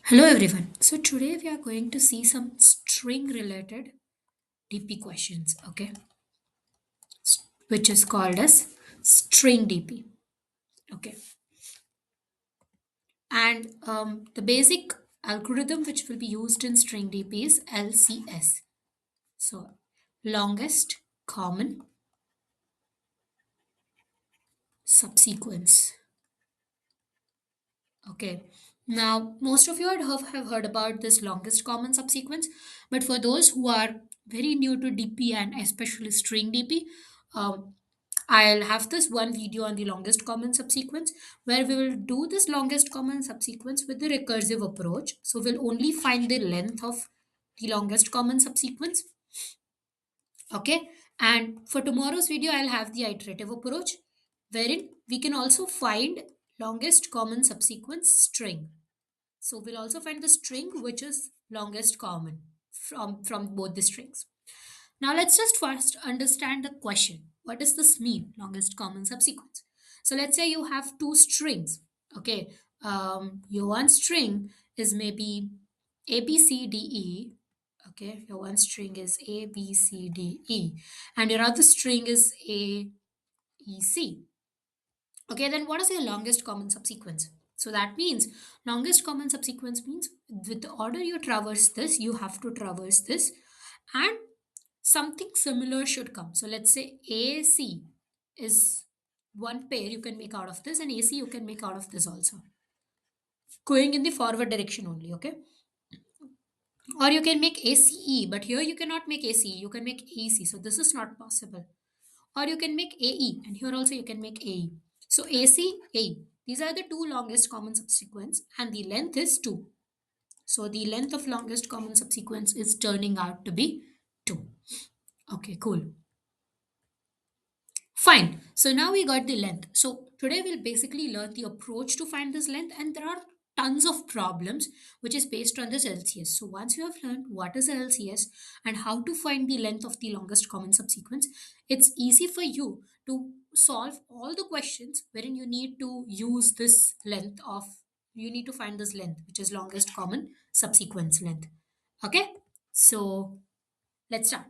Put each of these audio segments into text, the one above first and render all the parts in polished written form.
Hello everyone. So today we are going to see some string related DP questions, okay? Which is called as string DP, okay? And the basic algorithm which will be used in string DP is LCS. So longest common subsequence. Okay. Now, most of you have heard about this longest common subsequence, but for those who are very new to DP and especially string DP, I'll have this one video on the longest common subsequence where we will do this longest common subsequence with the recursive approach. So we'll only find the length of the longest common subsequence. Okay. And for tomorrow's video, I'll have the iterative approach wherein we can also find longest common subsequence string. So we'll also find the string which is longest common from both the strings. Now let's just first understand the question. What does this mean? Longest common subsequence. So let's say you have two strings. Okay. Your one string is maybe A B C D E. Okay. Your one string is A B C D E, and your other string is A E C. Okay, then what is your longest common subsequence? So that means longest common subsequence means with the order you traverse this, you have to traverse this, and something similar should come. So let's say AC is one pair you can make out of this, and AC you can make out of this also. Going in the forward direction only, okay? Or you can make ACE, but here you cannot make ACE, you can make AC. So this is not possible. Or you can make AE, and here also you can make AE. So AC, AE. These are the two longest common subsequence, and the length is 2. So the length of longest common subsequence is turning out to be 2. Okay, cool. Fine. So now we got the length. So today we'll basically learn the approach to find this length, and there are tons of problems which is based on this LCS. So once you have learned what is a LCS and how to find the length of the longest common subsequence, it's easy for you to solve all the questions wherein you need to use this length of you need to find this length which is longest common subsequence length. Okay? So let's start.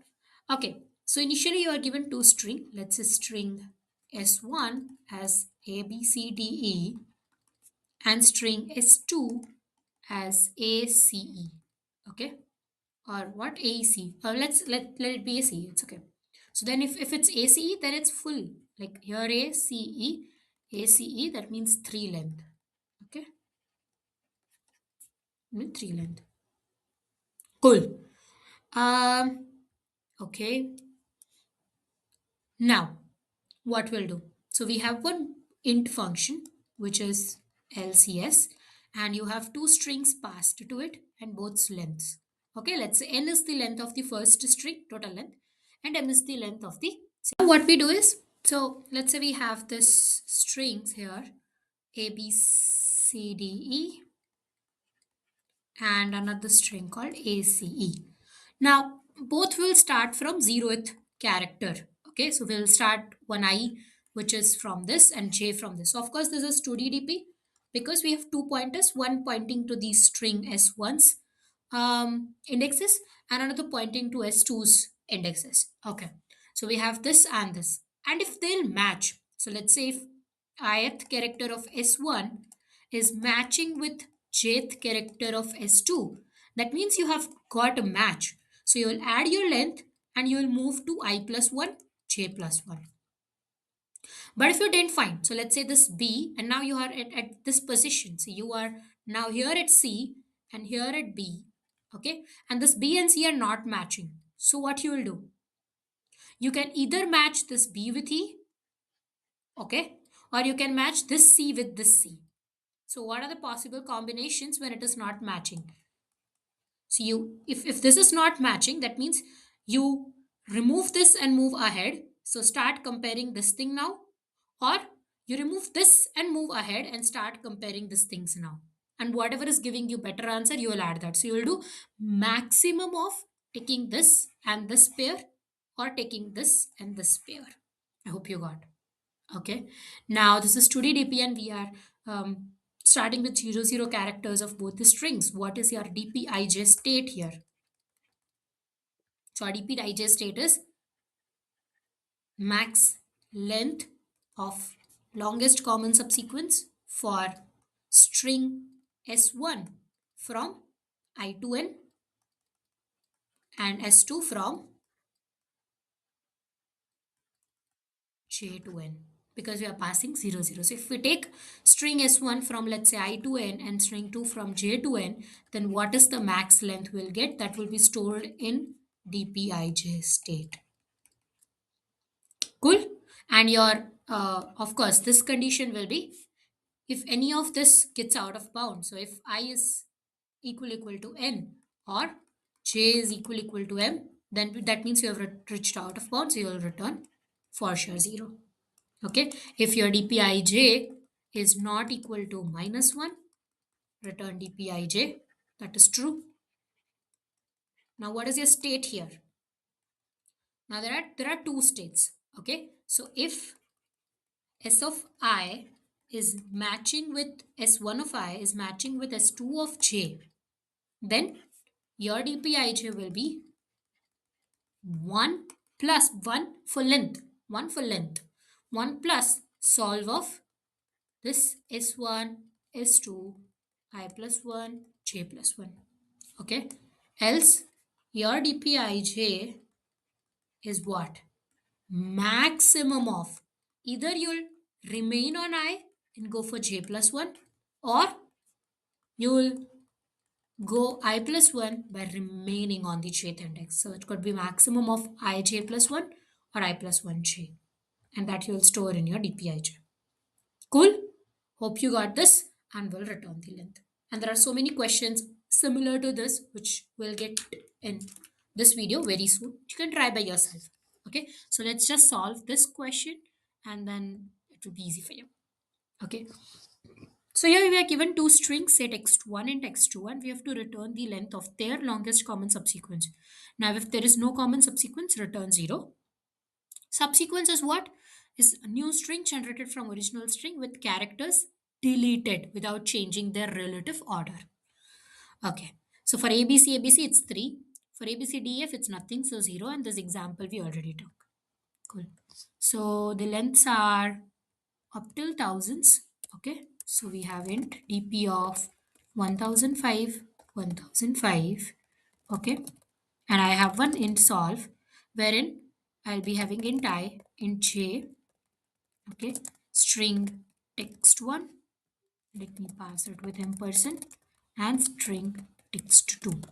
Okay, so initially you are given two string. Let's say string S1 as A, B, C, D, E and string S2 as A, C, E. Okay, or what AEC? Let it be ACE. It's okay. So then if it's ACE, then it's full. Like here ACE, that means three length. Okay, three length. Cool. Okay. Now what we'll do. So we have one int function which is LCS, and you have two strings passed to it and both lengths. Okay, let's say n is the length of the first string, total length, and m is the length of the second. Now what we do is, so let's say we have this strings here A, B, C, D, E, and another string called ACE. Now, both will start from 0th character. Okay, so we'll start one I, which is from this, and J from this. So, of course, this is 2DDP because we have two pointers, one pointing to the string S1's indexes, and another pointing to S2's indexes. Okay, so we have this and this. And if they'll match, so let's say if ith character of S1 is matching with jth character of S2, that means you have got a match. So you will add your length and you will move to I plus 1, j plus 1. But if you didn't find, so let's say this B, and now you are at this position. So you are now here at C and here at B. Okay. And this B and C are not matching. So what you will do? You can either match this B with E, okay, or you can match this C with this C. So what are the possible combinations when it is not matching? So you if this is not matching, that means you remove this and move ahead. So start comparing this thing now, or you remove this and move ahead and start comparing these things now. And whatever is giving you better answer, you will add that. So you will do maximum of taking this and this pair, or taking this and this pair. I hope you got. Okay. Now this is 2D DP and we are starting with 00 characters of both the strings. What is your dpij state here? So our dpij state is max length of longest common subsequence for string s1 from I to n and s2 from j to n, because we are passing 00. So if we take string s1 from, let's say, I to n and string 2 from j to n, then what is the max length we'll get? That will be stored in dpij state. Cool. And your of course this condition will be if any of this gets out of bounds. So if I is equal to n or j is equal to m, then that means you have reached out of bounds, so you will return for sure 0. Okay. If your dpij is not equal to -1, return dpij. That is true. Now what is your state here? Now there are two states. Okay. So if S of I is matching with S1 of I is matching with S2 of J, then your dpij will be 1 plus 1 for length, 1 for length, 1 plus solve of this S1, S2, I plus 1, J plus 1. Okay. Else your dpij is what? Maximum of, either you'll remain on I and go for j plus 1, or you'll go I plus 1 by remaining on the jth index. So it could be maximum of ij plus 1 or I plus 1j, and that you'll store in your dpij. Cool. Hope you got this, and we'll return the length. And there are so many questions similar to this which we'll get in this video very soon. You can try by yourself. Okay, so let's just solve this question and then it will be easy for you. Okay, so here we are given two strings, say text1 and text2, and we have to return the length of their longest common subsequence. Now if there is no common subsequence, return 0. Subsequence is what? Is a new string generated from original string with characters deleted without changing their relative order. Okay. So for ABC, ABC, it's 3. For ABCDF, it's nothing, so 0. And this example we already took. Cool. So the lengths are up till thousands. Okay. So we have int dp of 1005, 1005. Okay. And I have one int solve wherein I'll be having int I, int j, okay, string text1, let me pass it with ampersand, and string text2.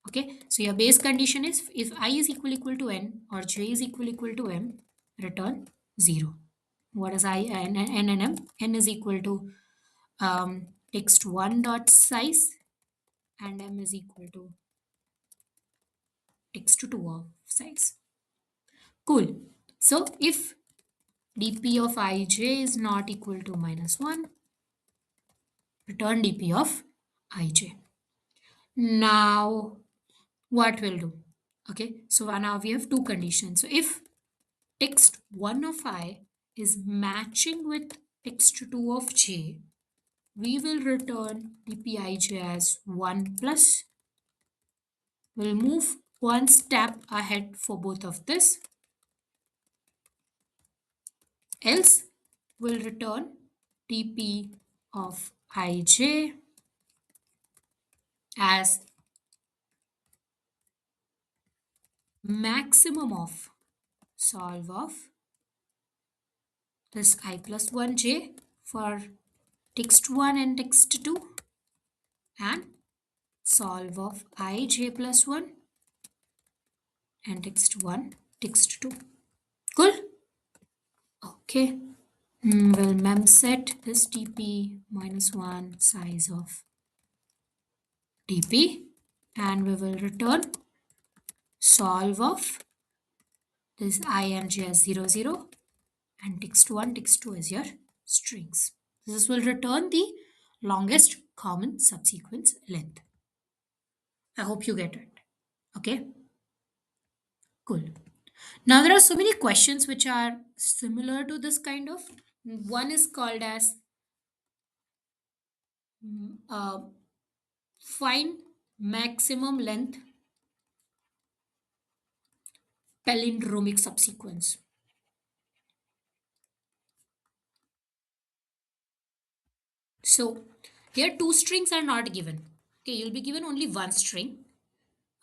Okay, so your base condition is if I is equal to n or j is equal to m, return 0. What is I, n and m? N is equal to text1 dot size and m is equal to text2 of size. Cool. So if dp of ij is not equal to -1, return dp of ij. Now what we'll do? Okay, so now we have two conditions. So if text1 of I is matching with text2 of j, we will return dpij as 1 plus. We'll move one step ahead for both of this. Else, we'll return dp of ij as maximum of solve of this I plus 1j for text1 and text2 and solve of ij plus 1 and text1, text2. Cool? Okay. We'll mem set this dp -1 size of dp and we will return solve of this I and j as 0, 0 and text1, text2 as your strings. This will return the longest common subsequence length. I hope you get it. Okay, cool. Now there are so many questions which are similar to this kind of. One is called as find maximum length palindromic subsequence. So here two strings are not given. Okay, you'll be given only one string.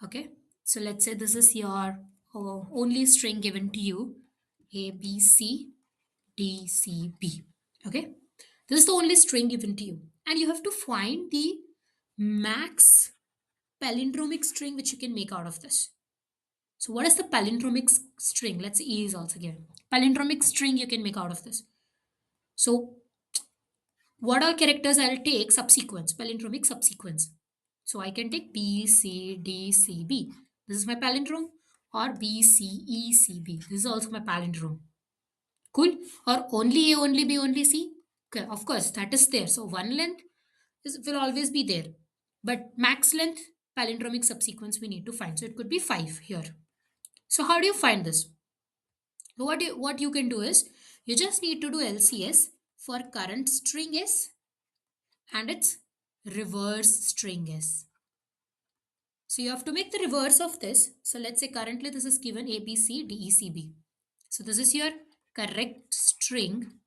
Okay, so let's say this is your only string given to you, A, B, C, D, C, B. Okay, this is the only string given to you, and you have to find the max palindromic string which you can make out of this. So, what is the palindromic string? Let's say E is also given. Palindromic string you can make out of this. So, what all characters I'll take? Subsequence, palindromic subsequence. So I can take B, C, D, C, B. This is my palindrome. Or B, C, E, C, B. This is also my palindrome. Cool. Or only A, only B, only C. Okay, of course, that is there. So one length will always be there. But max length, palindromic subsequence we need to find. So it could be 5 here. So how do you find this? So what you can do is, you just need to do LCS for current string S and its reverse string S. So you have to make the reverse of this. So let's say currently this is given A, B, C, D, E, C, B. So this is your correct string,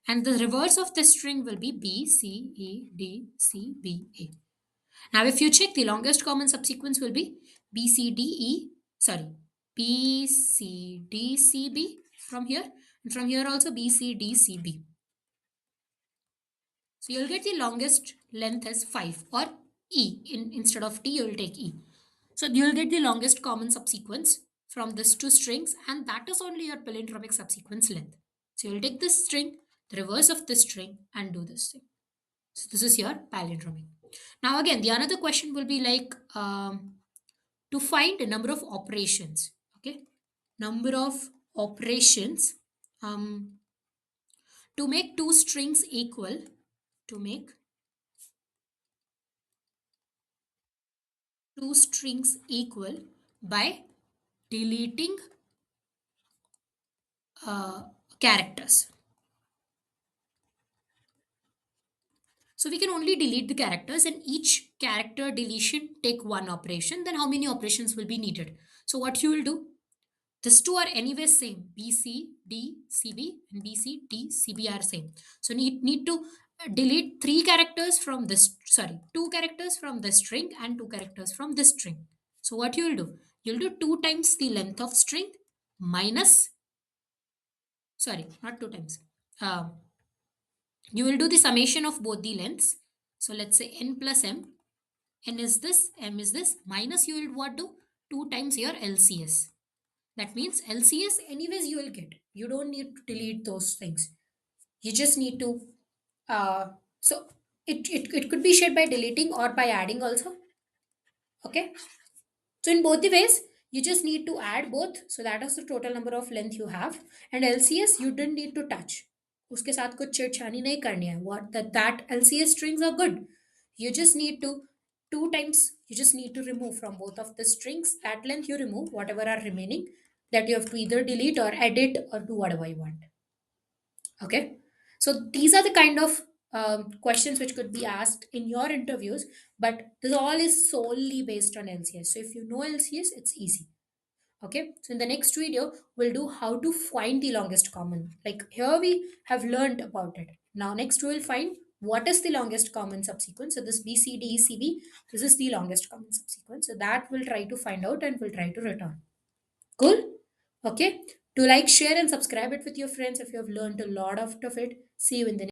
and the reverse of the string will be B, C, E, D, C, B, A. Now if you check, the longest common subsequence will be B, C, D, E, sorry, B, C, D, C, B from here, and from here also B, C, D, C, B. So you'll get the longest length as 5, or E. Instead of D, you'll take E. So you'll get the longest common subsequence from these two strings, and that is only your palindromic subsequence length. So you'll take this string, the reverse of this string, and do this thing. So this is your palindromic. Now again, the another question will be like, to find a number of operations. Okay, number of operations, to make two strings equal, to make two strings equal by deleting characters. So we can only delete the characters, and each character deletion take one operation. Then how many operations will be needed? So what you will do? These two are anyway same. B, C, D, C, B, and B, C, D, C, B are same. So need to delete three characters from this, sorry, two characters from this string and two characters from this string. So what you will do? You'll do 2 times the length of string minus, sorry, not 2 times. You will do the summation of both the lengths. So let's say n plus m. N is this, m is this, minus you will what do? 2 times your LCS. That means LCS anyways you will get. You don't need to delete those things. You just need to, so it could be shared by deleting or by adding also. Okay. So in both the ways, you just need to add both. So that is the total number of length you have. And LCS you didn't need to touch. उसके साथ कुछ छेड़छानी नहीं करनी है. What that LCS strings are good. You just need to 2 times. You just need to remove from both of the strings that length. You remove whatever are remaining, that you have to either delete or edit or do whatever you want. Okay. So these are the kind of questions which could be asked in your interviews, but this all is solely based on LCS. So if you know LCS, it's easy. Okay. So in the next video, we'll do how to find the longest common. Like here we have learned about it. Now next we will find what is the longest common subsequence. So this BCDECB, this is the longest common subsequence. So that we'll try to find out and we'll try to return. Cool? Okay. Do like, share, and subscribe it with your friends if you have learned a lot of it. See you in the